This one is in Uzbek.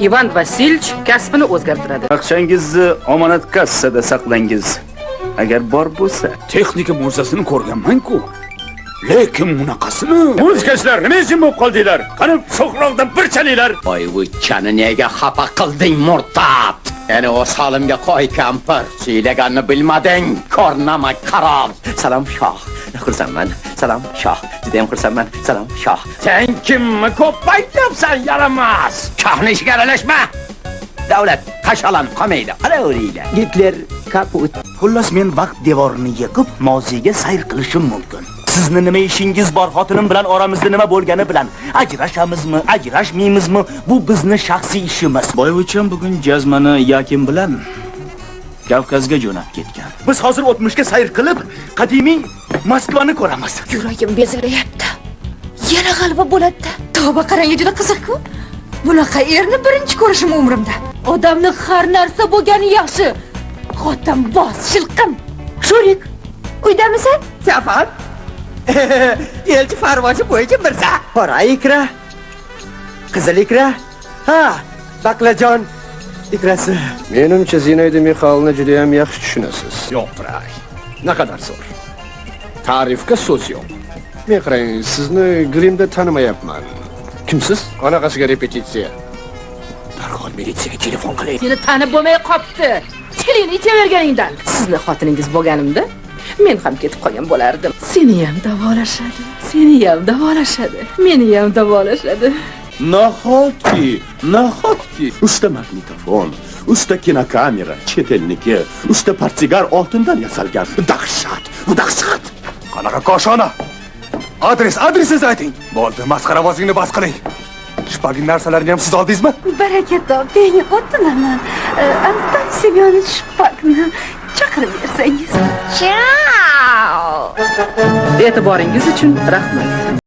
Ivan Vasilyevich kasbini o'zgartiradi. Aqchangizni omonat kassada saqlangiz. Agar bor bo'lsa, Texnika mo'jizasini ko'rganman-ku. Lekin bunaqasini muzkashlar nima uchun bo'lib qoldinglar? Qani so'qroqdan bir chalinglar. Voy vuchchani nega xafa qilding murtad? Yana o'z holimga qo'y kampir. Siylaganni bilmading, ko'rnama qarob. Salom shoh. Xursandman. Salom shoh. Judayam xursandman. Salom shoh. Sen kimni ko'p aytyapsan, yaramas. Shohni ishiga aralashma. Davlat qashalanib qolmaydi. Qaraveringlar. Gitler kaput. Xullas men vaqt devorini yiqib, moziga sayr qilishim mumkin. Sizni nima ishingiz bor, xotinim bilan oramizda nima bo'lgani bilan ajrashamizmi, ajrashmaymizmi, bu bizni shaxsiy ishimiz. Boyvucham bugun jazmani Yakim bilan Kavkazga jo'nab ketgan. Biz hozir o'tmishga sayr qilib, qadimiy Moskvani ko'ramiz. Yuragim bezilayapti. Yana g'alaba bo'ladi. Tavba qarang, juda qiziq-ku. Bunaqa erni birinchi ko'rishim umrimda. Odamning har narsa bo'lgani yaxshi. Xotin bos, shilqim. Sho'rik, uydamisan? Safar. Elchi farmoshi bo'yicha mirza. Qora ikra. Qizil ikra. Ha, baqlajon ikrasi. Menimcha Zinoyda Mixailni juda ham yaxshi tushunasiz. Yo'q, Pray. Naqadar zo'r. Ta'rifga so'z yo'q. Men qarang, sizni Grimda tanimayapman. Kimsiz? Qanaqasiga repetitsiya? Darhol militsiyaga telefon qiling. Seni tanib bo'lmay qopti. Chiqing ichaverganingdan. Sizni xotiningiz bo'lganimda men ham ketib qolgan bo'lardim. Seni ham davolashadi. Seni ham davolashadi. Meni ham davolashadi. Nahotki, usta magnitofon, usta kinokamera, chet elniki, usta portsigar oltindan yasalgan. Dahshat, bu dahshat. Qanaqa koshona? Adresingizni ayting. Bo'ldi, masxarabozlikni bas qiling. Shpagin narsalarni ham siz oldingizmi? Baraka toping, xotilaman. Anton Semyonovich Shpakni chaqirib bersangiz. E'tiboringiz uchun rahmat.